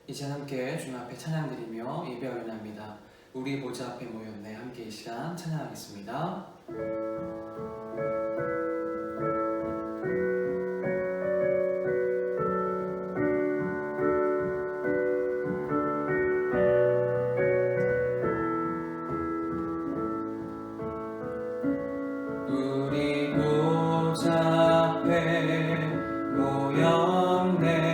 이제 함께 주님 앞에 찬양드리며 예배 올려납니다. 우리 보좌 앞에 모였네. 함께 이 시간 찬양하겠습니다. 우리 보좌 앞에 모였네.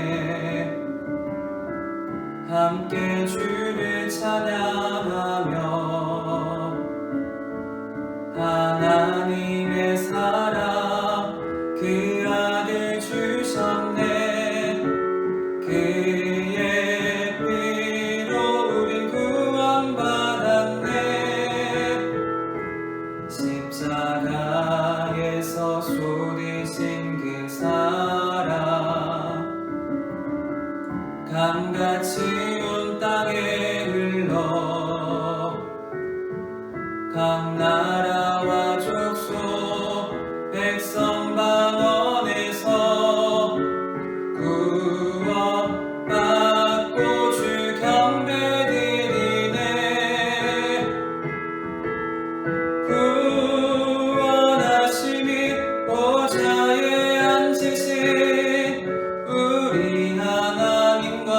함께 주를 찬양하며 하나님의 사랑 그 아들 주셨네. 그의 피로 우린 구원받았네. 십자가에서 쏟으신 그 사랑 강같이 온 땅에 흘러 각 나라와 족속 백성 방언에서 구원받고 주 경배드리네. 구원하심이 보좌에 앉으신 우리 하나님과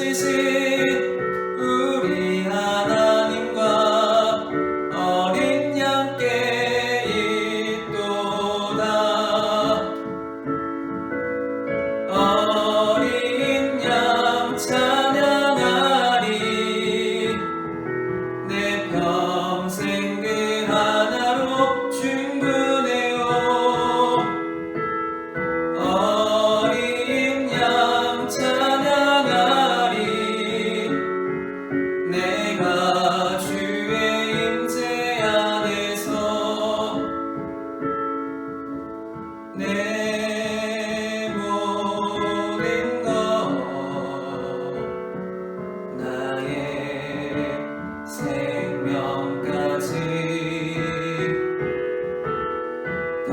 지키신 우리 하나님과 어린 양께 있도다. 어린 양 찬양하리. 내 평생 그 하나로 충분해요. 어린 양 찬양하리. 내가 주의 임재 안에서 내 모든 것 나의 생명까지 다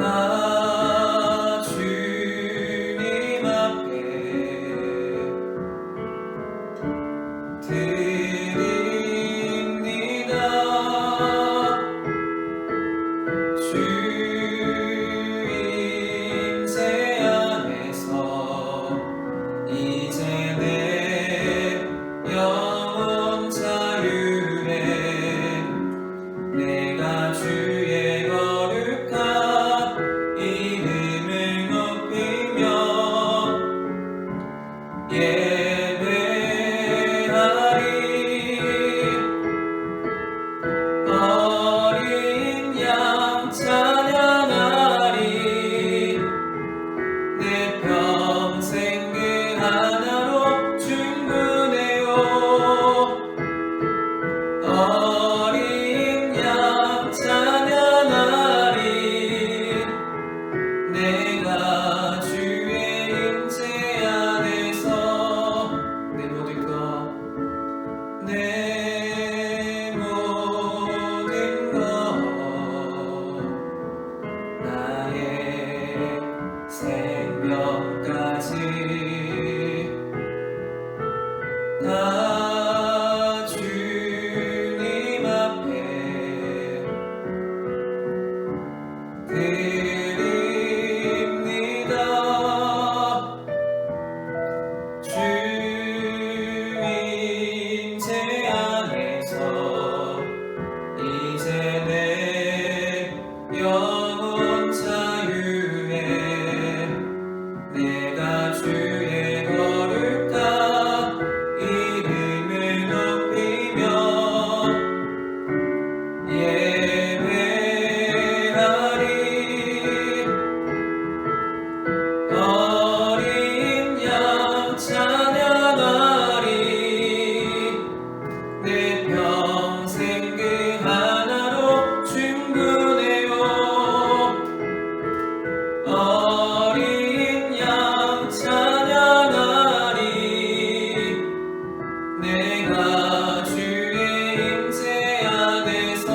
주님 앞에 드립니다. 주 임재 안에서 이제 내 영혼 자유해. 내가 주의 거룩한 이름을 높이며 예배하리. 어린 양 찬양하리. 내 평생 그 하나로 충분해요. 어린 양 찬양하리. 내가 주의 임재 안에서 내 모든 것 내 모든 것 나의 생명까지 다 주님 앞에 드립니다. 주 임재 안에서 이제 내 영혼 자유해. 내가 주의 거룩한 이름을 높이며 예배하리. 어린 양 찬양하리. 내 평생 그 하나로 충분해요. 어린 양 찬양하리. 내가 주의 임재 안에서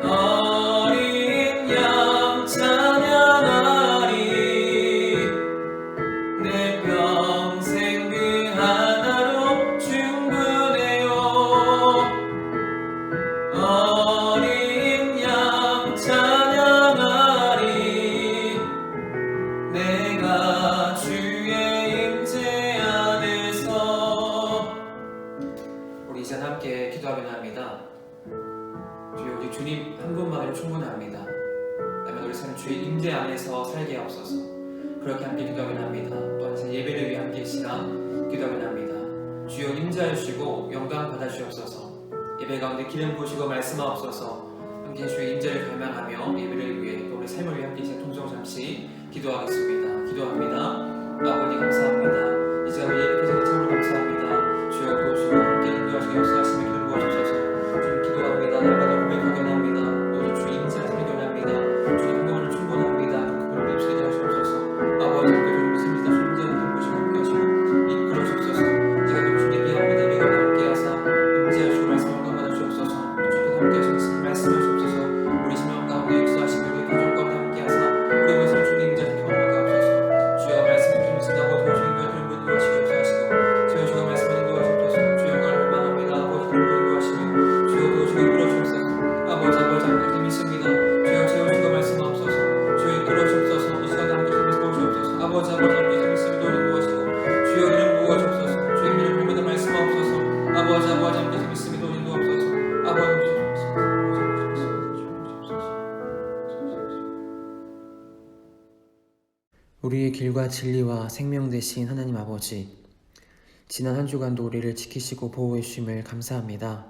어린 양 찬양하리. 내 평생 그 하나로 충분해요. 어린 양 찬양하리. 내가 주의 임재 안에서. 우리 이제 함께 기도하기는 합니다. 주여, 우리 주님 한 분만으로 충분합니다. 때문에 우리 삶 주의 임재 안에서 살게 하옵소서. 그렇게 함께 기도하기는 합니다. 또한 이제 예배를 위해 함께 이 시간 기도하기는 합니다. 주여, 임재하여 주시고 영광 받아주시옵소서. 예배 가운데 기름 부으시고 말씀하옵소서. 함께 주의 임재를 갈망하며 예배를 위해 또 우리 삶을 위해 함께 이제 동정 잠시 기도하겠습니다. 기도합니다. 아버지 감사합니다. 이 시간 예배 드리는 참으로 감사합니다. 주여 도우시고 함께 인도하시고 역사하시며 기름 부어주셔서 주님 기도합니다. 날마다 고백하게 합니다. 오직 주의 임재를 드리게 합니다. 주의 한번을 충분합니다. 그분을 입술에 하시옵소서. 아버지 함께 주님 믿습니다. 주님 임재를 부으시고 함께 하시고 이끌어주옵소서. 제가 또 주님 예배합니다. 예배가 함께 하사 임재하시고 말씀을 받아주옵소서. 주께서 함께 하시는 말씀하시옵소서. 우리 심령 가운데 역사하시며 우리 가정 가운데 함께 하사 우리 모습을 주님 임재 경험하게 하옵소서. 주여 말씀 주님이신다. 모든 것을 인도하시는 분 인도하시고 역사하시고 주여 주가 말씀을 인도하시옵소서. 주여 영광을 원망합니다. 아버지 그분을 인도하시며 주여 도우시고 이끌어주옵소서. 아버지 함께 믿습니다. 주여 채우시고 말씀하옵소서. 주여 이끌어주옵소서. 이 시간 함께 주님 도우시옵소서. 아버지 함께 믿습니다. 인도하시고 우리의 길과 진리와 생명 되신 하나님 아버지, 지난 한 주간도 우리를 지키시고 보호해 주심을 감사합니다.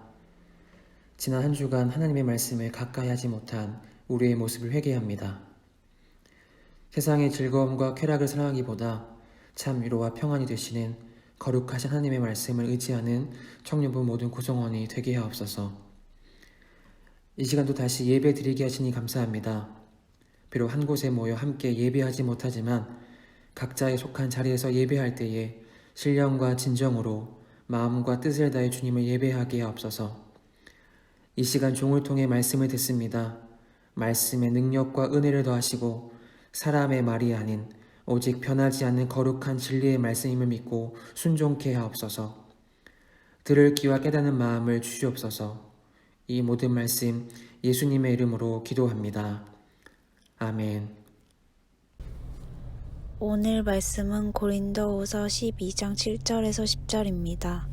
지난 한 주간 하나님의 말씀을 가까이 하지 못한 우리의 모습을 회개합니다. 세상의 즐거움과 쾌락을 사랑하기보다 참 위로와 평안이 되시는 거룩하신 하나님의 말씀을 의지하는 청년부 모든 구성원이 되게 하옵소서. 이 시간도 다시 예배 드리게 하시니 감사합니다. 비록 한 곳에 모여 함께 예배하지 못하지만 각자의 속한 자리에서 예배할 때에 신령과 진정으로 마음과 뜻을 다해 주님을 예배하게 하옵소서. 이 시간 종을 통해 말씀을 듣습니다. 말씀의 능력과 은혜를 더하시고 사람의 말이 아닌 오직 변하지 않는 거룩한 진리의 말씀임을 믿고 순종케 하옵소서. 들을 귀와 깨닫는 마음을 주시옵소서. 이 모든 말씀 예수님의 이름으로 기도합니다. 아멘. 오늘 말씀은 고린도후서 12장 7절에서 10절입니다.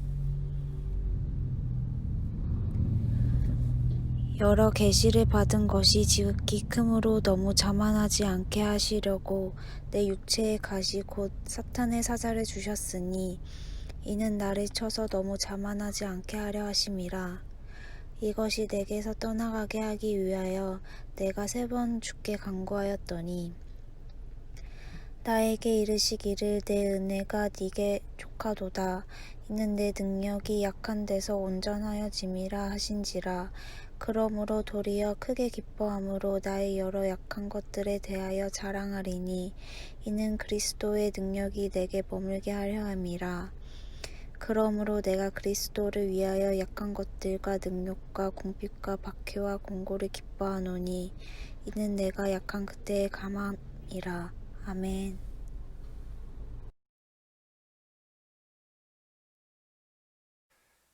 여러 계시를 받은 것이 지극히 크므로 너무 자만하지 않게 하시려고 내 육체의 가시 곧 사탄의 사자를 주셨으니 이는 나를 쳐서 너무 자만하지 않게 하려 하심이라. 이것이 내게서 떠나가게 하기 위하여 내가 3번 주께 간구하였더니 나에게 이르시기를 내 은혜가 네게 족하도다. 이는 내 능력이 약한 데서 온전하여짐이라 하신지라. 그러므로 도리어 크게 기뻐함으로 나의 여러 약한 것들에 대하여 자랑하리니 이는 그리스도의 능력이 내게 머물게 하려 함이라. 그러므로 내가 그리스도를 위하여 약한 것들과 능력과 궁핍과 박해와 공고를 기뻐하노니 이는 내가 약한 그때의 감함이라. 아멘.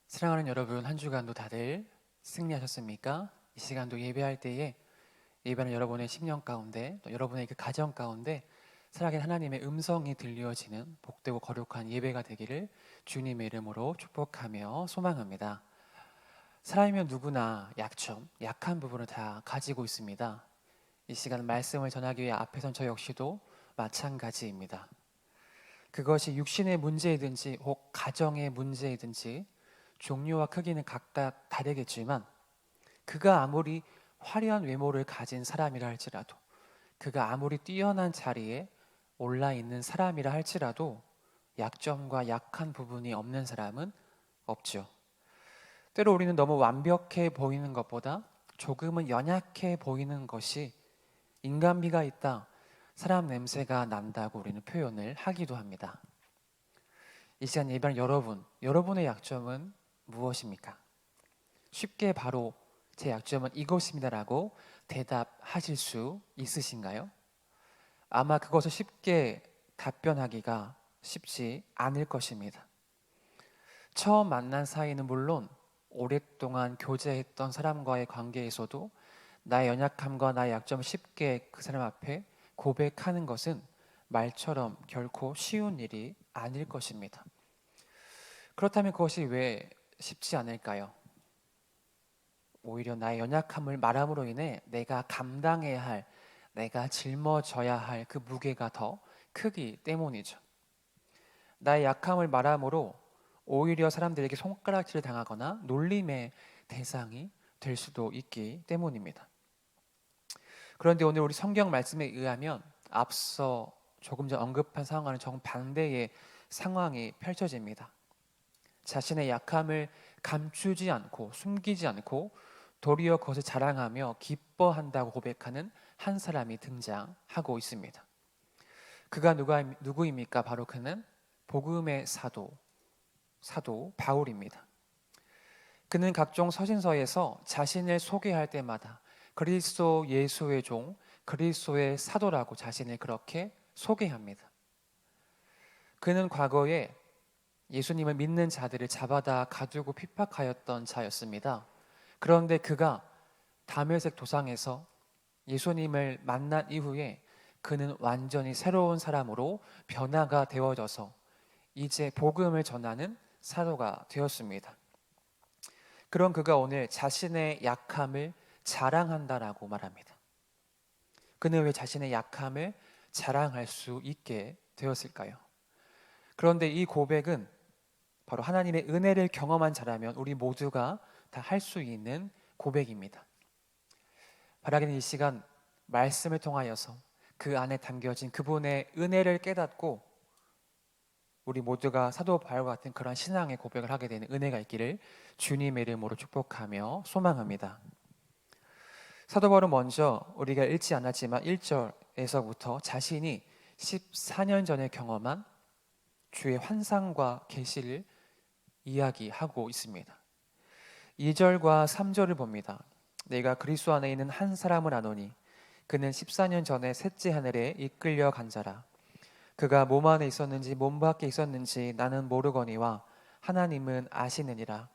사랑하는 여러분, 한 주간도 다들 승리하셨습니까? 이 시간도 예배할 때에 예배하는 여러분의 심령 가운데 또 여러분의 그 가정 가운데 살아계신 하나님의 음성이 들려지는 복되고 거룩한 예배가 되기를 주님의 이름으로 축복하며 소망합니다. 사람이면 누구나 약점, 약한 부분을 다 가지고 있습니다. 이 시간 말씀을 전하기 위해 앞에 선 저 역시도 마찬가지입니다. 그것이 육신의 문제이든지 혹 가정의 문제이든지 종류와 크기는 각각 다르겠지만 그가 아무리 화려한 외모를 가진 사람이라 할지라도 그가 아무리 뛰어난 자리에 올라 있는 사람이라 할지라도 약점과 약한 부분이 없는 사람은 없죠. 때로 우리는 너무 완벽해 보이는 것보다 조금은 연약해 보이는 것이 인간미가 있다, 사람 냄새가 난다고 우리는 표현을 하기도 합니다. 이 시간 예배하는 여러분의 약점은 무엇입니까? 쉽게 바로 제 약점은 이것입니다라고 대답하실 수 있으신가요? 아마 그것을 쉽게 답변하기가 쉽지 않을 것입니다. 처음 만난 사이는 물론 오랫동안 교제했던 사람과의 관계에서도 나의 연약함과 나의 약점을 쉽게 그 사람 앞에 고백하는 것은 말처럼 결코 쉬운 일이 아닐 것입니다. 그렇다면 그것이 왜 쉽지 않을까요? 오히려 나의 연약함을 말함으로 인해 내가 감당해야 할, 내가 짊어져야 할 그 무게가 더 크기 때문이죠. 나의 약함을 말함으로 오히려 사람들에게 손가락질을 당하거나 놀림의 대상이 될 수도 있기 때문입니다. 그런데 오늘 우리 성경 말씀에 의하면 앞서 조금 전 언급한 상황과는 정반대의 상황이 펼쳐집니다. 자신의 약함을 감추지 않고 숨기지 않고 도리어 그것을 자랑하며 기뻐한다고 고백하는 한 사람이 등장하고 있습니다. 그가 누구입니까? 바로 그는 복음의 사도 바울입니다. 그는 각종 서신서에서 자신을 소개할 때마다 그리스도 예수의 종, 그리스도의 사도라고 자신을 그렇게 소개합니다. 그는 과거에 예수님을 믿는 자들을 잡아다 가두고 핍박하였던 자였습니다. 그런데 그가 다메섹 도상에서 예수님을 만난 이후에 그는 완전히 새로운 사람으로 변화가 되어져서 이제 복음을 전하는 사도가 되었습니다. 그런 그가 오늘 자신의 약함을 자랑한다라고 말합니다. 그는 왜 자신의 약함을 자랑할 수 있게 되었을까요? 그런데 이 고백은 바로 하나님의 은혜를 경험한 자라면 우리 모두가 다 할 수 있는 고백입니다. 바라기는 이 시간 말씀을 통하여서 그 안에 담겨진 그분의 은혜를 깨닫고 우리 모두가 사도 바울과 같은 그런 신앙의 고백을 하게 되는 은혜가 있기를 주님의 이름으로 축복하며 소망합니다. 사도 바울은 먼저 우리가 읽지 않았지만 1절에서부터 자신이 14년 전에 경험한 주의 환상과 계시를 이야기하고 있습니다. 2절과 3절을 봅니다. 내가 그리스도 안에 있는 한 사람을 아노니 그는 14년 전에 셋째 하늘에 이끌려 간 자라. 그가 몸 안에 있었는지 몸 밖에 있었는지 나는 모르거니와 하나님은 아시느니라.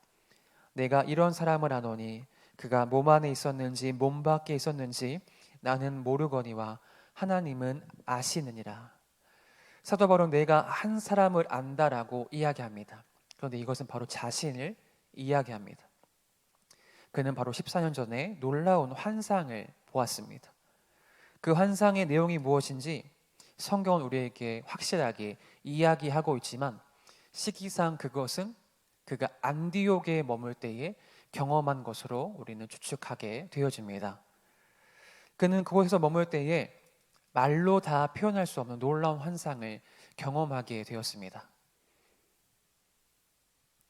내가 이런 사람을 아노니 그가 몸 안에 있었는지 몸 밖에 있었는지 나는 모르거니와 하나님은 아시느니라. 사도 바울은 내가 한 사람을 안다라고 이야기합니다. 그런데 이것은 바로 자신을 이야기합니다. 그는 바로 14년 전에 놀라운 환상을 보았습니다. 그 환상의 내용이 무엇인지 성경은 우리에게 확실하게 이야기하고 있지만 시기상 그것은 그가 안디옥에 머물 때에 경험한 것으로 우리는 추측하게 되어집니다. 그는 그곳에서 머물 때에 말로 다 표현할 수 없는 놀라운 환상을 경험하게 되었습니다.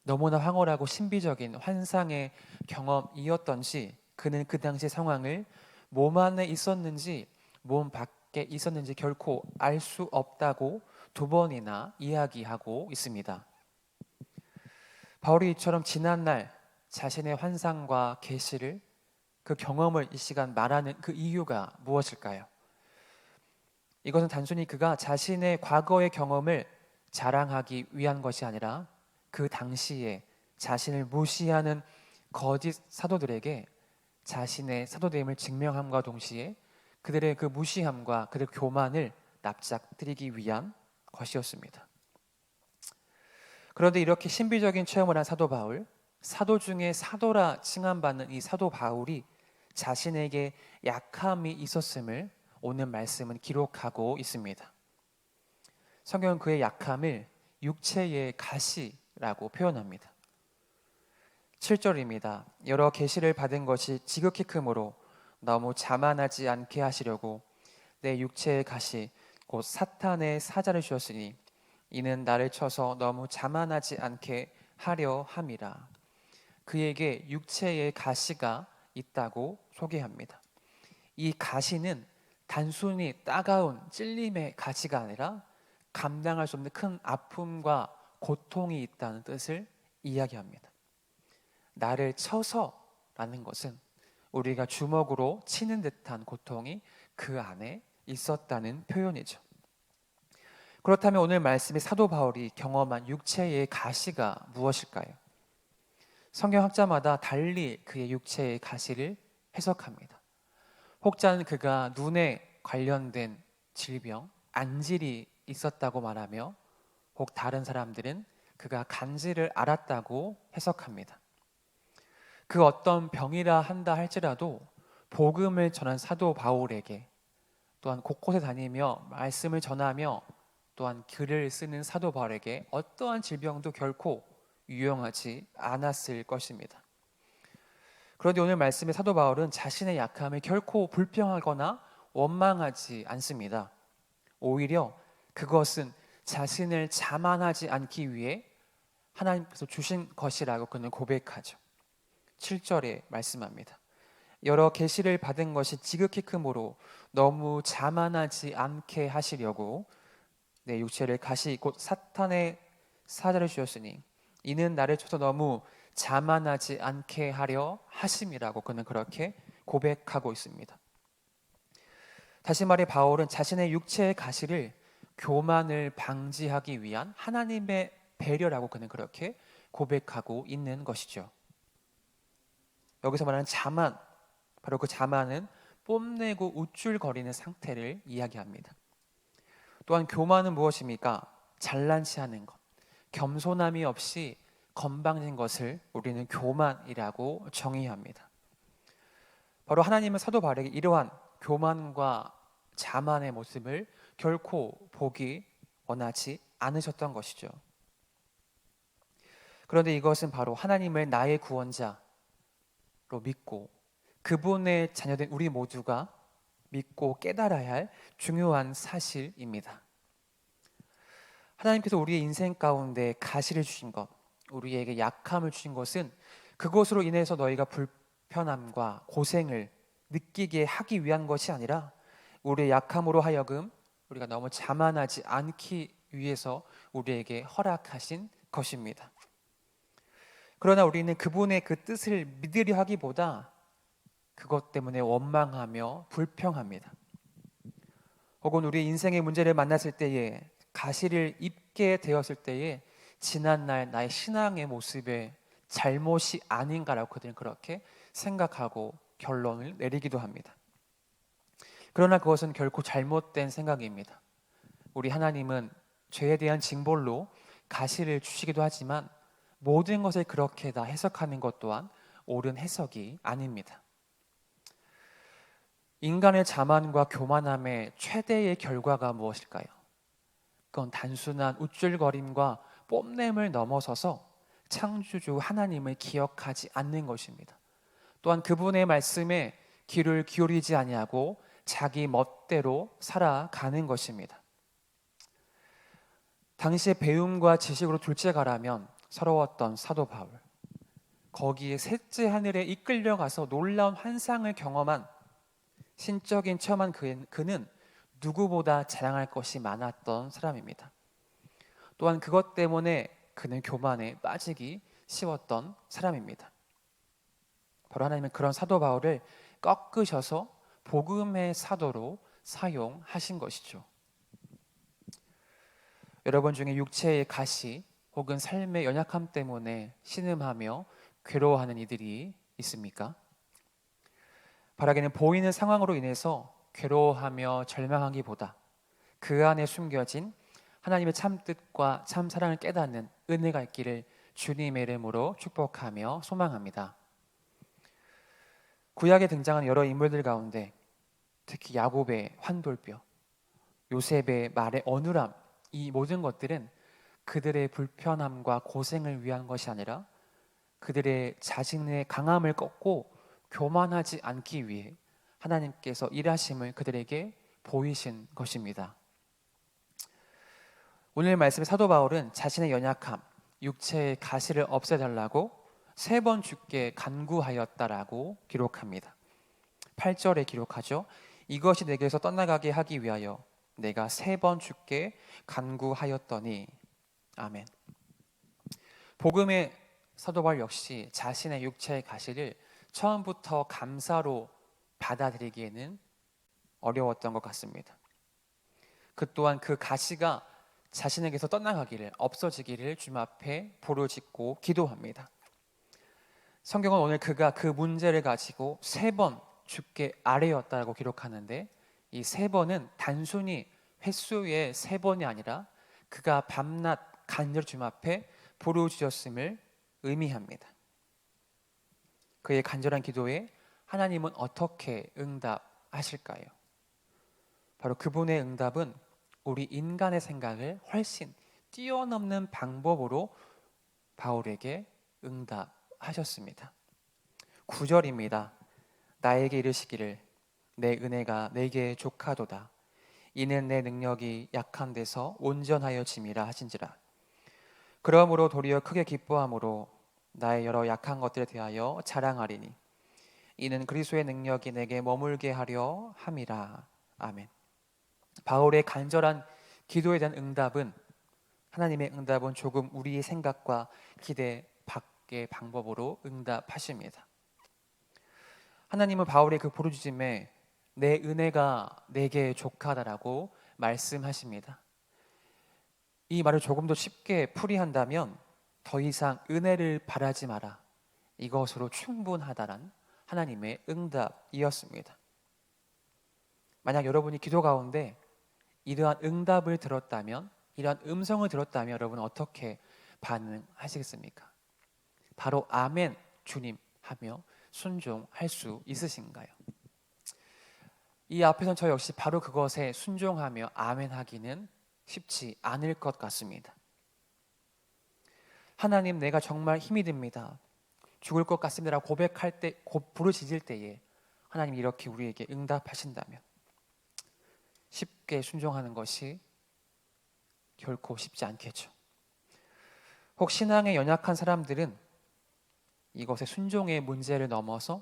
너무나 황홀하고 신비적인 환상의 경험이었던지 그는 그 당시 상황을 몸 안에 있었는지 몸 밖에 있었는지 결코 알 수 없다고 2번이나 이야기하고 있습니다. 바울이 이처럼 지난날 자신의 환상과 계시를 그 경험을 이 시간 말하는 그 이유가 무엇일까요? 이것은 단순히 그가 자신의 과거의 경험을 자랑하기 위한 것이 아니라 그 당시에 자신을 무시하는 거짓 사도들에게 자신의 사도됨을 증명함과 동시에 그들의 그 무시함과 그들의 교만을 납작드리기 위한 것이었습니다. 그런데 이렇게 신비적인 체험을 한 사도 바울, 사도 중에 사도라 칭함받는 이 사도 바울이 자신에게 약함이 있었음을 오늘 말씀은 기록하고 있습니다. 성경은 그의 약함을 육체의 가시라고 표현합니다. 7절입니다. 여러 계시를 받은 것이 지극히 크므로 너무 자만하지 않게 하시려고 내 육체의 가시 곧 사탄의 사자를 주었으니 이는 나를 쳐서 너무 자만하지 않게 하려 함이라. 그에게 육체의 가시가 있다고 소개합니다. 이 가시는 단순히 따가운 찔림의 가시가 아니라 감당할 수 없는 큰 아픔과 고통이 있다는 뜻을 이야기합니다. 나를 쳐서라는 것은 우리가 주먹으로 치는 듯한 고통이 그 안에 있었다는 표현이죠. 그렇다면 오늘 말씀의 사도 바울이 경험한 육체의 가시가 무엇일까요? 성경학자마다 달리 그의 육체의 가시를 해석합니다. 혹자는 그가 눈에 관련된 질병, 안질이 있었다고 말하며 혹 다른 사람들은 그가 간질을 앓았다고 해석합니다. 그 어떤 병이라 한다 할지라도 복음을 전한 사도 바울에게 또한 곳곳에 다니며 말씀을 전하며 또한 글을 쓰는 사도 바울에게 어떠한 질병도 결코 유용하지 않았을 것입니다. 그런데 오늘 말씀의 사도 바울은 자신의 약함을 결코 불평하거나 원망하지 않습니다. 오히려 그것은 자신을 자만하지 않기 위해 하나님께서 주신 것이라고 그는 고백하죠. 7절에 말씀합니다. 여러 계시를 받은 것이 지극히 크므로 너무 자만하지 않게 하시려고 내 육체를 가시 곧 사탄의 사자를 주었으니 이는 나를 쳐서 너무 자만하지 않게 하려 하심이라고 그는 그렇게 고백하고 있습니다. 다시 말해 바울은 자신의 육체의 가시를 교만을 방지하기 위한 하나님의 배려라고 그는 그렇게 고백하고 있는 것이죠. 여기서 말하는 자만, 바로 그 자만은 뽐내고 우쭐거리는 상태를 이야기합니다. 또한 교만은 무엇입니까? 잘난 체하는 것, 겸손함이 없이 건방진 것을 우리는 교만이라고 정의합니다. 바로 하나님은 사도 바울에게 이러한 교만과 자만의 모습을 결코 보기 원하지 않으셨던 것이죠. 그런데 이것은 바로 하나님을 나의 구원자로 믿고 그분의 자녀된 우리 모두가 믿고 깨달아야 할 중요한 사실입니다. 하나님께서 우리의 인생 가운데 가시를 주신 것, 우리에게 약함을 주신 것은 그것으로 인해서 너희가 불편함과 고생을 느끼게 하기 위한 것이 아니라 우리의 약함으로 하여금 우리가 너무 자만하지 않기 위해서 우리에게 허락하신 것입니다. 그러나 우리는 그분의 그 뜻을 믿으려 하기보다 그것 때문에 원망하며 불평합니다. 혹은 우리 인생의 문제를 만났을 때에 가시를 입게 되었을 때에 지난날 나의 신앙의 모습에 잘못이 아닌가라고 그들은 그렇게 생각하고 결론을 내리기도 합니다. 그러나 그것은 결코 잘못된 생각입니다. 우리 하나님은 죄에 대한 징벌로 가시를 주시기도 하지만 모든 것을 그렇게 다 해석하는 것 또한 옳은 해석이 아닙니다. 인간의 자만과 교만함의 최대의 결과가 무엇일까요? 그건 단순한 우쭐거림과 뽐냄을 넘어서서 창조주 하나님을 기억하지 않는 것입니다. 또한 그분의 말씀에 귀를 기울이지 아니하고 자기 멋대로 살아가는 것입니다. 당시의 배움과 지식으로 둘째가라면 서러웠던 사도 바울, 거기에 셋째 하늘에 이끌려가서 놀라운 환상을 경험한 신적인 체험한 그는 누구보다 자랑할 것이 많았던 사람입니다. 또한 그것 때문에 그는 교만에 빠지기 쉬웠던 사람입니다. 바로 하나님은 그런 사도 바울을 꺾으셔서 복음의 사도로 사용하신 것이죠. 여러분 중에 육체의 가시 혹은 삶의 연약함 때문에 신음하며 괴로워하는 이들이 있습니까? 바라기는 보이는 상황으로 인해서 괴로워하며 절망하기보다 그 안에 숨겨진 하나님의 참 뜻과 참 사랑을 깨닫는 은혜가 있기를 주님의 이름으로 축복하며 소망합니다. 구약에 등장하는 여러 인물들 가운데 특히 야곱의 환돌뼈, 요셉의 말의 어눌함, 이 모든 것들은 그들의 불편함과 고생을 위한 것이 아니라 그들의 자신의 강함을 꺾고 교만하지 않기 위해 하나님께서 일하심을 그들에게 보이신 것입니다. 오늘 말씀의 사도 바울은 자신의 연약함, 육체의 가시를 없애달라고 3번 주께 간구하였다라고 기록합니다. 8절에 기록하죠. 이것이 내게서 떠나가게 하기 위하여 내가 3번 주께 간구하였더니. 아멘. 복음의 사도 바울 역시 자신의 육체의 가시를 처음부터 감사로 받아들이기에는 어려웠던 것 같습니다. 그 또한 그 가시가 자신에게서 떠나가기를, 없어지기를 주님 앞에 부르짖고 기도합니다. 성경은 오늘 그가 그 문제를 가지고 3번 주께 아뢰었다고 기록하는데 이 3번은 단순히 횟수의 3번이 아니라 그가 밤낮 간절히 주님 앞에 부르짖었음을 의미합니다. 그의 간절한 기도에 하나님은 어떻게 응답하실까요? 바로 그분의 응답은 우리 인간의 생각을 훨씬 뛰어넘는 방법으로 바울에게 응답하셨습니다. 9절입니다. 나에게 이르시기를 내 은혜가 내게 족하도다. 이는 내 능력이 약한 데서 온전하여 짐이라 하신지라. 그러므로 도리어 크게 기뻐함으로 나의 여러 약한 것들에 대하여 자랑하리니 이는 그리스도의 능력이 내게 머물게 하려 함이라. 아멘. 바울의 간절한 기도에 대한 응답은, 하나님의 응답은 조금 우리의 생각과 기대 밖의 방법으로 응답하십니다. 하나님은 바울의 그 부르짖음에 내 은혜가 내게 족하다라고 말씀하십니다. 이 말을 조금 더 쉽게 풀이한다면 더 이상 은혜를 바라지 마라, 이것으로 충분하다란 하나님의 응답이었습니다. 만약 여러분이 기도 가운데 이러한 응답을 들었다면, 이러한 음성을 들었다면 여러분은 어떻게 반응하시겠습니까? 바로 아멘 주님 하며 순종할 수 있으신가요? 이 앞에선 저 역시 바로 그것에 순종하며 아멘하기는 쉽지 않을 것 같습니다. 하나님, 내가 정말 힘이 듭니다. 죽을 것 같습니다라고 고백할 때, 부르짖을 때에 하나님 이렇게 우리에게 응답하신다면 쉽게 순종하는 것이 결코 쉽지 않겠죠. 혹 신앙에 연약한 사람들은 이것의 순종의 문제를 넘어서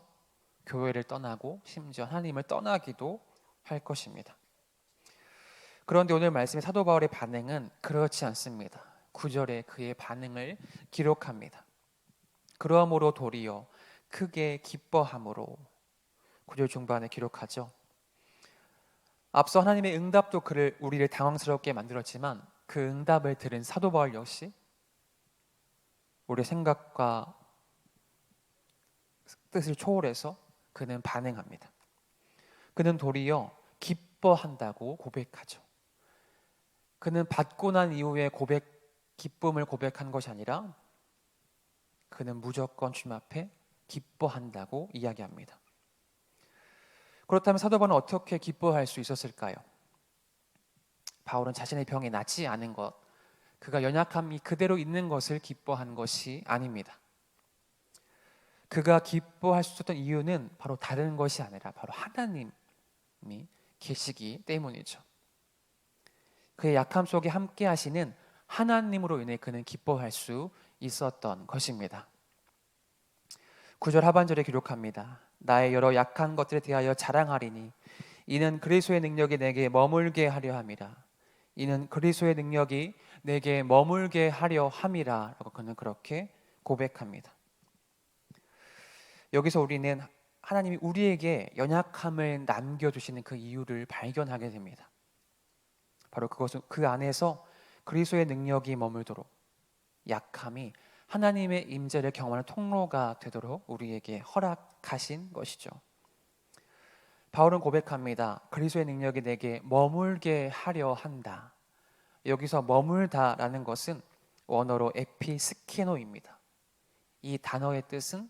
교회를 떠나고 심지어 하나님을 떠나기도 할 것입니다. 그런데 오늘 말씀의 사도 바울의 반응은 그렇지 않습니다. 9절에 그의 반응을 기록합니다. 그러므로 도리어 크게 기뻐함으로 9절 중반에 기록하죠. 앞서 하나님의 응답도 우리를 당황스럽게 만들었지만 그 응답을 들은 사도 바울 역시 우리의 생각과 뜻을 초월해서 그는 반응합니다. 그는 도리어 기뻐한다고 고백하죠. 그는 받고 난 이후에 기쁨을 고백한 것이 아니라 그는 무조건 주님 앞에 기뻐한다고 이야기합니다. 그렇다면 사도 바울은 어떻게 기뻐할 수 있었을까요? 바울은 자신의 병이 낫지 않은 것, 그가 연약함이 그대로 있는 것을 기뻐한 것이 아닙니다. 그가 기뻐할 수 있었던 이유는 바로 다른 것이 아니라 바로 하나님이 계시기 때문이죠. 그의 약함 속에 함께 하시는 하나님으로 인해 그는 기뻐할 수 있었던 것입니다. 9절 하반절에 기록합니다. 나의 여러 약한 것들에 대하여 자랑하리니 이는 그리스도의 능력이 내게 머물게 하려 함이라. 이는 그리스도의 능력이 내게 머물게 하려 함이라 라고 그는 그렇게 고백합니다. 여기서 우리는 하나님이 우리에게 연약함을 남겨주시는 그 이유를 발견하게 됩니다. 바로 그것은 그 안에서 그리스도의 능력이 머물도록 약함이 하나님의 임재를 경험하는 통로가 되도록 우리에게 허락하신 것이죠. 바울은 고백합니다. 그리스도의 능력이 내게 머물게 하려 한다. 여기서 머물다라는 것은 원어로 에피스케노입니다. 이 단어의 뜻은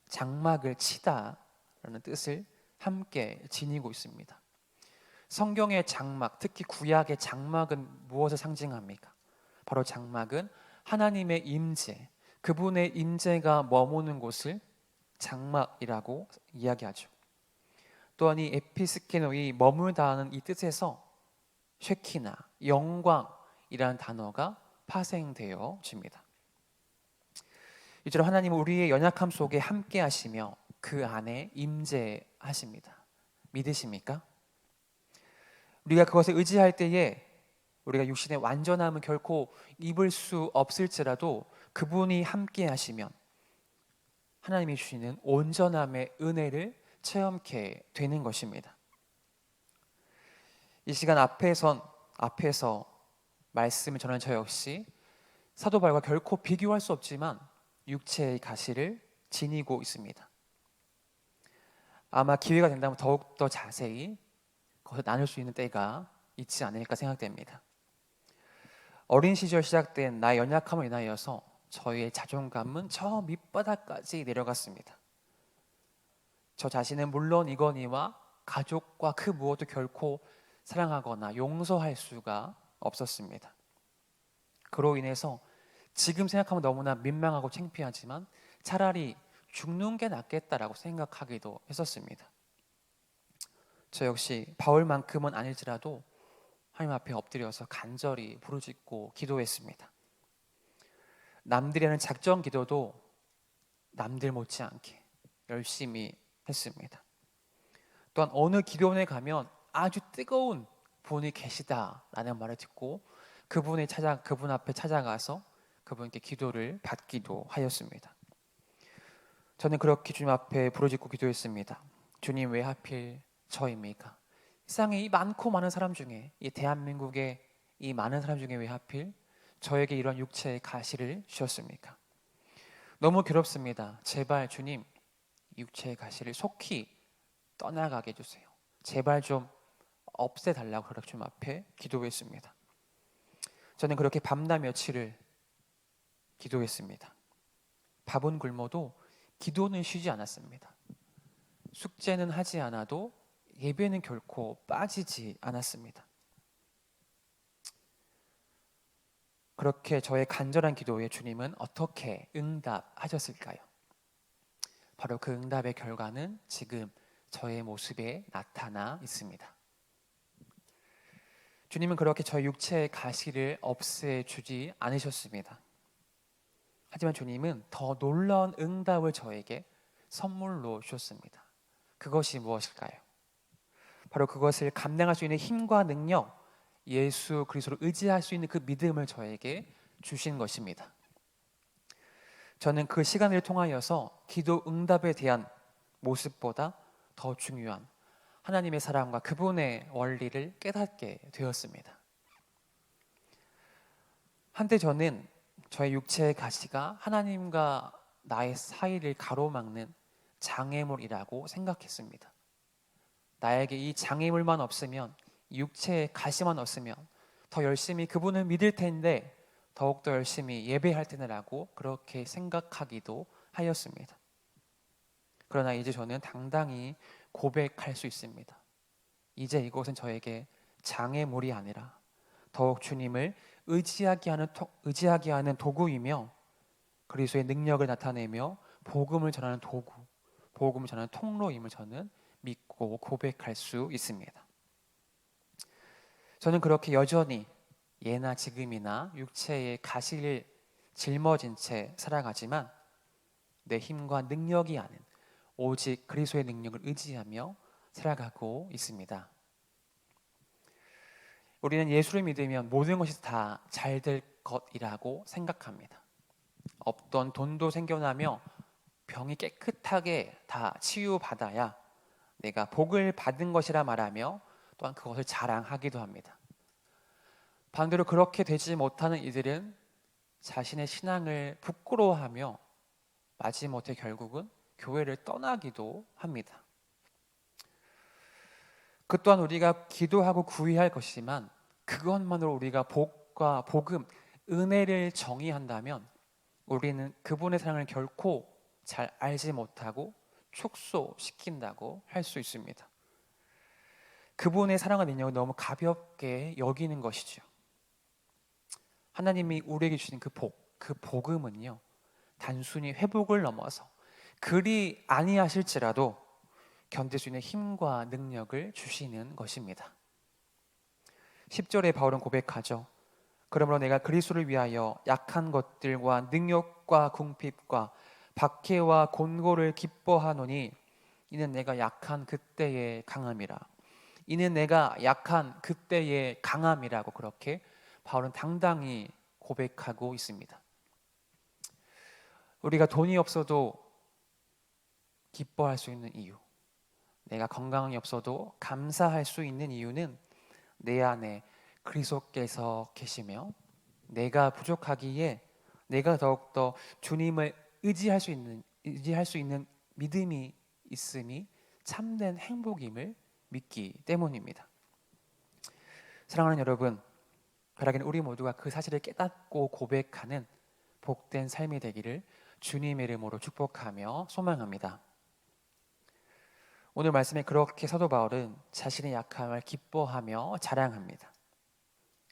장막을 치다라는 뜻을 함께 지니고 있습니다. 성경의 장막, 특히 구약의 장막은 무엇을 상징합니까? 바로 장막은 하나님의 임재, 그분의 임재가 머무는 곳을 장막이라고 이야기하죠. 또한 이 에피스케노이 머물다는 이 뜻에서 쉐키나, 영광이라는 단어가 파생되어집니다. 이처럼 하나님은 우리의 연약함 속에 함께 하시며 그 안에 임재하십니다. 믿으십니까? 우리가 그것을 의지할 때에 우리가 육신의 완전함은 결코 입을 수 없을지라도 그분이 함께 하시면 하나님이 주시는 온전함의 은혜를 체험케 되는 것입니다. 이 시간 앞에서 말씀을 전하는 저 역시 사도 바울과 결코 비교할 수 없지만 육체의 가시를 지니고 있습니다. 아마 기회가 된다면 더욱더 자세히 그것을 나눌 수 있는 때가 있지 않을까 생각됩니다. 어린 시절 시작된 나의 연약함을 인하여서 저의 자존감은 저 밑바닥까지 내려갔습니다. 저 자신은 물론 이거니와 가족과 그 무엇도 결코 사랑하거나 용서할 수가 없었습니다. 그로 인해서 지금 생각하면 너무나 민망하고 창피하지만 차라리 죽는 게 낫겠다라고 생각하기도 했었습니다. 저 역시 바울만큼은 아닐지라도 하나님 앞에 엎드려서 간절히 부르짖고 기도했습니다. 남들이 하는 작정 기도도 남들 못지않게 열심히 했습니다. 또한 어느 기도원에 가면 아주 뜨거운 분이 계시다라는 말을 듣고 그분 앞에 찾아가서 그분께 기도를 받기도 하였습니다. 저는 그렇게 주님 앞에 부르짖고 기도했습니다. 주님, 왜 하필 저입니까? 세상에 이 많고 많은 사람 중에, 이 대한민국의 이 많은 사람 중에 왜 하필 저에게 이런 육체의 가시를 주셨습니까? 너무 괴롭습니다. 제발 주님, 육체의 가시를 속히 떠나가게 해주세요. 제발 좀 없애달라고 그렇게 주님 앞에 기도했습니다. 저는 그렇게 밤낮 며칠을 기도했습니다. 밥은 굶어도 기도는 쉬지 않았습니다. 숙제는 하지 않아도 예배는 결코 빠지지 않았습니다. 그렇게 저의 간절한 기도에 주님은 어떻게 응답하셨을까요? 바로 그 응답의 결과는 지금 저의 모습에 나타나 있습니다. 주님은 그렇게 저의 육체의 가시를 없애주지 않으셨습니다. 하지만 주님은 더 놀라운 응답을 저에게 선물로 주셨습니다. 그것이 무엇일까요? 바로 그것을 감당할 수 있는 힘과 능력, 예수 그리스도를 의지할 수 있는 그 믿음을 저에게 주신 것입니다. 저는 그 시간을 통하여서 기도 응답에 대한 모습보다 더 중요한 하나님의 사랑과 그분의 원리를 깨닫게 되었습니다. 한때 저는 저의 육체의 가시가 하나님과 나의 사이를 가로막는 장애물이라고 생각했습니다. 나에게 이 장애물만 없으면, 육체의 가시만 없으면 더 열심히 그분을 믿을 텐데 더욱더 열심히 예배할 테라고 그렇게 생각하기도 하였습니다. 그러나 이제 저는 당당히 고백할 수 있습니다. 이제 이것은 저에게 장애물이 아니라 더욱 주님을 의지하게 하는 도구이며 그리스도의 능력을 나타내며 복음을 전하는 도구, 복음을 전하는 통로임을 저는 믿고 고백할 수 있습니다. 저는 그렇게 여전히 예나 지금이나 육체의 가시를 짊어진 채 살아가지만 내 힘과 능력이 아닌 오직 그리스도의 능력을 의지하며 살아가고 있습니다. 우리는 예수를 믿으면 모든 것이 다 잘 될 것이라고 생각합니다. 없던 돈도 생겨나며 병이 깨끗하게 다 치유받아야 내가 복을 받은 것이라 말하며 또한 그것을 자랑하기도 합니다. 반대로 그렇게 되지 못하는 이들은 자신의 신앙을 부끄러워하며 마지못해 결국은 교회를 떠나기도 합니다. 그 또한 우리가 기도하고 구해야 할 것이지만 그것만으로 우리가 복과 복음, 은혜를 정의한다면 우리는 그분의 사랑을 결코 잘 알지 못하고 축소시킨다고 할 수 있습니다. 그분의 사랑과 능력을 너무 가볍게 여기는 것이죠. 하나님이 우리에게 주신 그 복, 그 복음은요, 단순히 회복을 넘어서 그리 아니하실지라도 견딜 수 있는 힘과 능력을 주시는 것입니다. 10절에 바울은 고백하죠. 그러므로 내가 그리스도를 위하여 약한 것들과 능력과 궁핍과 박해와 곤고를 기뻐하노니 이는 내가 약한 그때의 강함이라. 이는 내가 약한 그때의 강함이라고 그렇게 바울은 당당히 고백하고 있습니다. 우리가 돈이 없어도 기뻐할 수 있는 이유, 내가 건강이 없어도 감사할 수 있는 이유는 내 안에 그리스도께서 계시며 내가 부족하기에 내가 더욱더 주님을 의지할 수 있는 믿음이 있음이 참된 행복임을 믿기 때문입니다. 사랑하는 여러분, 바라기는 우리 모두가 그 사실을 깨닫고 고백하는 복된 삶이 되기를 주님의 이름으로 축복하며 소망합니다. 오늘 말씀에 그렇게 사도 바울은 자신의 약함을 기뻐하며 자랑합니다.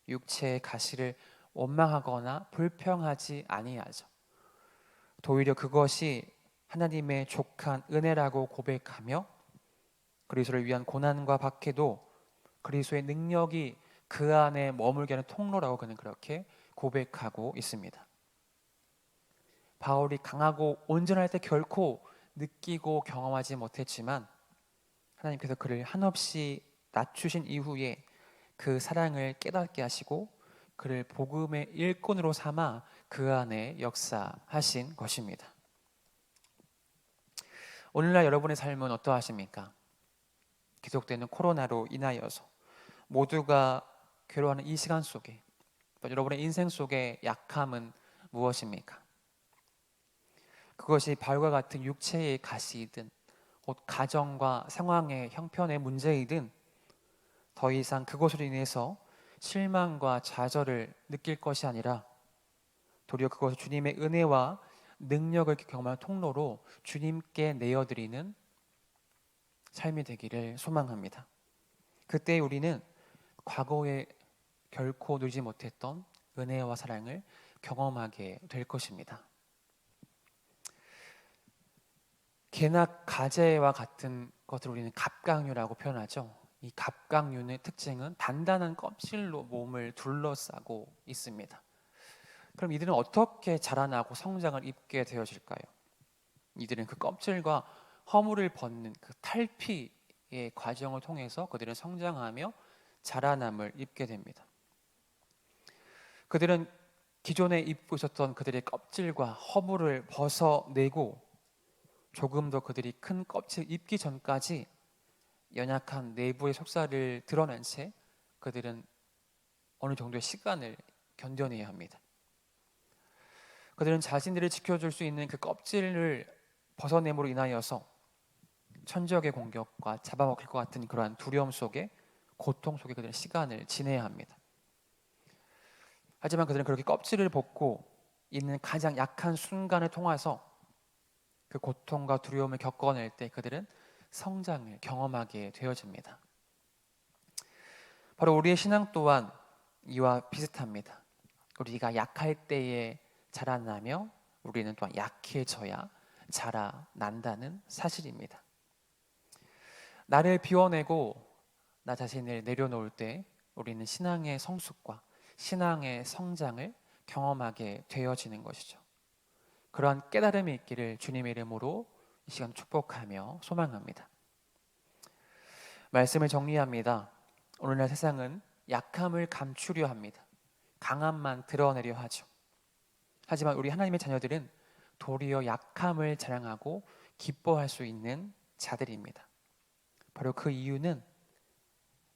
육체의 가시를 원망하거나 불평하지 아니하죠. 도리어 그것이 하나님의 족한 은혜라고 고백하며 그리스도를 위한 고난과 박해도 그리스도의 능력이 그 안에 머물게 하는 통로라고 그는 그렇게 고백하고 있습니다. 바울이 강하고 온전할 때 결코 느끼고 경험하지 못했지만 하나님께서 그를 한없이 낮추신 이후에 그 사랑을 깨닫게 하시고 그를 복음의 일꾼으로 삼아 그 안에 역사하신 것입니다. 오늘날 여러분의 삶은 어떠하십니까? 계속되는 코로나로 인하여서 모두가 괴로워하는 이 시간 속에 여러분의 인생 속의 약함은 무엇입니까? 그것이 바울과 같은 육체의 가시이든 곧 가정과 상황의 형편의 문제이든 더 이상 그것으로 인해서 실망과 좌절을 느낄 것이 아니라 도리어 그것을 주님의 은혜와 능력을 경험하는 통로로 주님께 내어드리는 삶이 되기를 소망합니다. 그때 우리는 과거에 결코 누리지 못했던 은혜와 사랑을 경험하게 될 것입니다. 개나 가재와 같은 것을 우리는 갑각류라고 표현하죠. 이 갑각류의 특징은 단단한 껍질로 몸을 둘러싸고 있습니다. 그럼 이들은 어떻게 자라나고 성장을 입게 되어질까요? 이들은 그 껍질과 허물을 벗는 그 탈피의 과정을 통해서 그들은 성장하며 자라남을 입게 됩니다. 그들은 기존에 입고 있었던 그들의 껍질과 허물을 벗어내고 조금 더 그들이 큰 껍질 입기 전까지 연약한 내부의 속살을 드러낸 채 그들은 어느 정도의 시간을 견뎌내야 합니다. 그들은 자신들을 지켜줄 수 있는 그 껍질을 벗어냄으로 인하여서 천적의 공격과 잡아먹힐 것 같은 그러한 두려움 속에, 고통 속에 그들은 시간을 지내야 합니다. 하지만 그들은 그렇게 껍질을 벗고 있는 가장 약한 순간을 통해서 그 고통과 두려움을 겪어낼 때 그들은 성장을 경험하게 되어집니다. 바로 우리의 신앙 또한 이와 비슷합니다. 우리가 약할 때에 자라나며 우리는 또한 약해져야 자라난다는 사실입니다. 나를 비워내고 나 자신을 내려놓을 때 우리는 신앙의 성숙과 신앙의 성장을 경험하게 되어지는 것이죠. 그러한 깨달음이 있기를 주님의 이름으로 이 시간 축복하며 소망합니다. 말씀을 정리합니다. 오늘날 세상은 약함을 감추려 합니다. 강함만 드러내려 하죠. 하지만 우리 하나님의 자녀들은 도리어 약함을 자랑하고 기뻐할 수 있는 자들입니다. 바로 그 이유는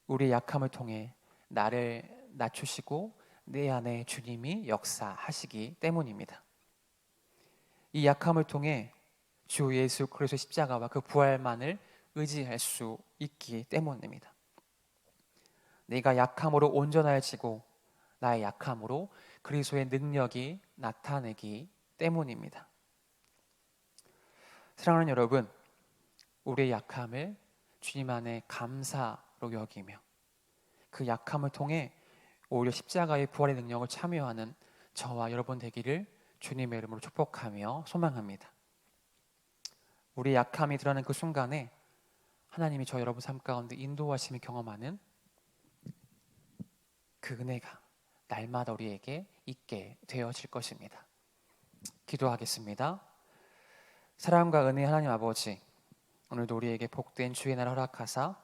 우리의 약함을 통해 나를 낮추시고 내 안에 주님이 역사하시기 때문입니다. 이 약함을 통해 주 예수 그리스도의 십자가와 그 부활만을 의지할 수 있기 때문입니다. 내가 약함으로 온전해지고 나의 약함으로 그리스도의 능력이 나타내기 때문입니다. 사랑하는 여러분, 우리의 약함을 주님 안에 감사로 여기며 그 약함을 통해 오히려 십자가의 부활의 능력을 참여하는 저와 여러분 되기를 주님의 이름으로 축복하며 소망합니다. 우리의 약함이 드러나는 그 순간에 하나님이 저 여러분 삶 가운데 인도하심을 경험하는 그 은혜가 날마다 우리에게 있게 되어질 것입니다. 기도하겠습니다. 사랑과 은혜 하나님 아버지, 오늘도 우리에게 복된 주의 날 허락하사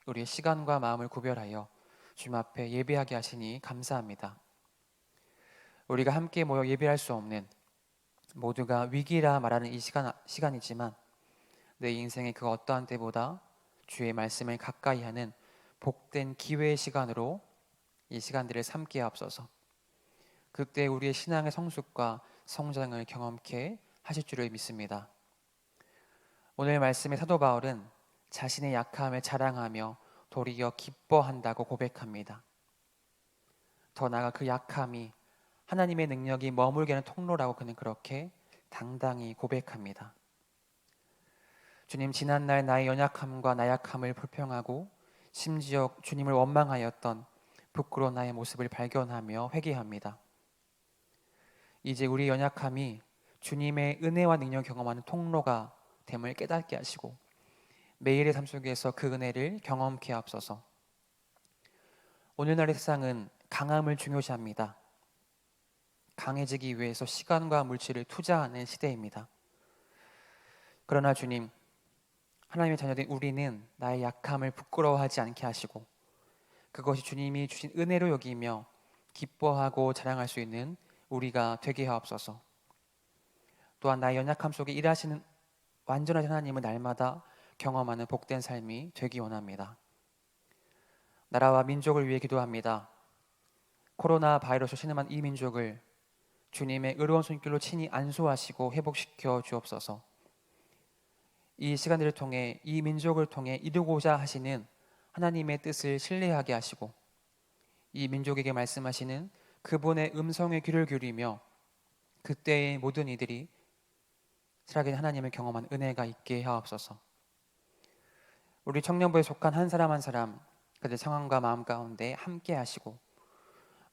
우리의 시간과 마음을 구별하여 주님 앞에 예배하게 하시니 감사합니다. 우리가 함께 모여 예배할 수 없는 모두가 위기라 말하는 이 시간이지만 내 인생의 그 어떠한 때보다 주의 말씀을 가까이 하는 복된 기회의 시간으로 이 시간들을 삼게 하옵소서. 그때 우리의 신앙의 성숙과 성장을 경험케 하실 줄을 믿습니다. 오늘 말씀의 사도 바울은 자신의 약함을 자랑하며 도리어 기뻐한다고 고백합니다. 더 나아가 그 약함이 하나님의 능력이 머물게 하는 통로라고 그는 그렇게 당당히 고백합니다. 주님, 지난날 나의 연약함과 나약함을 불평하고 심지어 주님을 원망하였던 부끄러운 나의 모습을 발견하며 회개합니다. 이제 우리 연약함이 주님의 은혜와 능력을 경험하는 통로가 됨을 깨닫게 하시고 매일의 삶 속에서 그 은혜를 경험케 하옵소서. 오늘날의 세상은 강함을 중요시합니다. 강해지기 위해서 시간과 물질을 투자하는 시대입니다. 그러나 주님, 하나님의 자녀된 우리는 나의 약함을 부끄러워하지 않게 하시고 그것이 주님이 주신 은혜로 여기며 기뻐하고 자랑할 수 있는 우리가 되게 하옵소서. 또한 나의 연약함 속에 일하시는 완전하신 하나님을 날마다 경험하는 복된 삶이 되기 원합니다. 나라와 민족을 위해 기도합니다. 코로나 바이러스로 신음한 이 민족을 주님의 의로운 손길로 친히 안수하시고 회복시켜 주옵소서. 이 시간들을 통해 이 민족을 통해 이루고자 하시는 하나님의 뜻을 신뢰하게 하시고 이 민족에게 말씀하시는 그분의 음성에 귀를 기울이며 그때의 모든 이들이 살아계신 하나님을 경험한 은혜가 있게 하옵소서. 우리 청년부에 속한 한 사람 한 사람 그들 상황과 마음 가운데 함께 하시고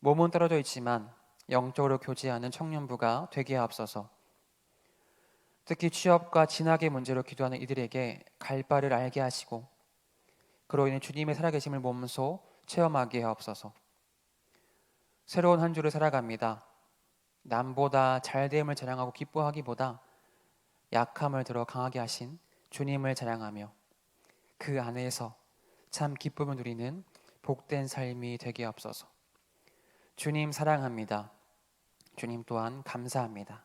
몸은 떨어져 있지만 영적으로 교제하는 청년부가 되게 하옵소서. 특히 취업과 진학의 문제로 기도하는 이들에게 갈 바를 알게 하시고 그로 인해 주님의 살아계심을 몸소 체험하게 하옵소서. 새로운 한 주를 살아갑니다. 남보다 잘됨을 자랑하고 기뻐하기보다 약함을 들어 강하게 하신 주님을 자랑하며 그 안에서 참 기쁨을 누리는 복된 삶이 되게 하옵소서. 주님 사랑합니다. 주님 또한 감사합니다.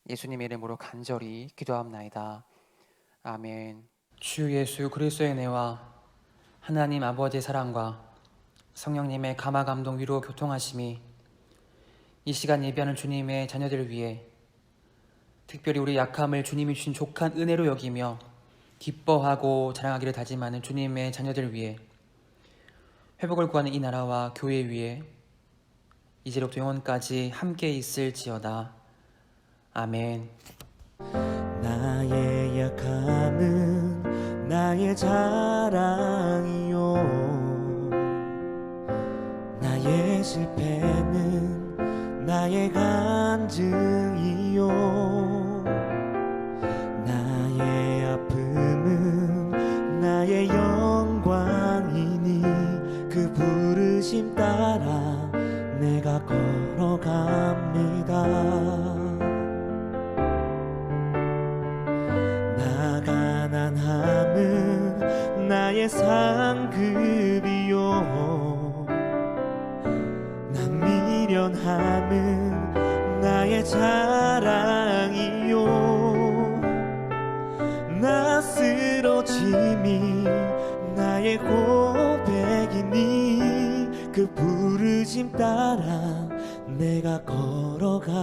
예수님의 이름으로 간절히 기도합나이다. 아멘. 주 예수 그리스도의 은혜와 하나님 아버지의 사랑과 성령님의 감화 감동 위로 교통하심이 이 시간 예배하는 주님의 자녀들을 위해 특별히 우리 약함을 주님이 주신 족한 은혜로 여기며 기뻐하고 자랑하기를 다짐하는 주님의 자녀들을 위해 회복을 구하는 이 나라와 교회 위에 이제로부터 영원까지 함께 있을지어다. 아멘. 나의 약함은 나의 자랑이요, 나의 실패는 나의 간증이요, 나의 아픔은 나의 영광이니 그 부르심 따라 내가 걸어갑니다. 나 가난함은 나의 상급이요, 나 미련함은 나의 자랑이요, 나 쓰러짐이 나의 고백이니 그 부르심 따라 내가 걸어갑니다.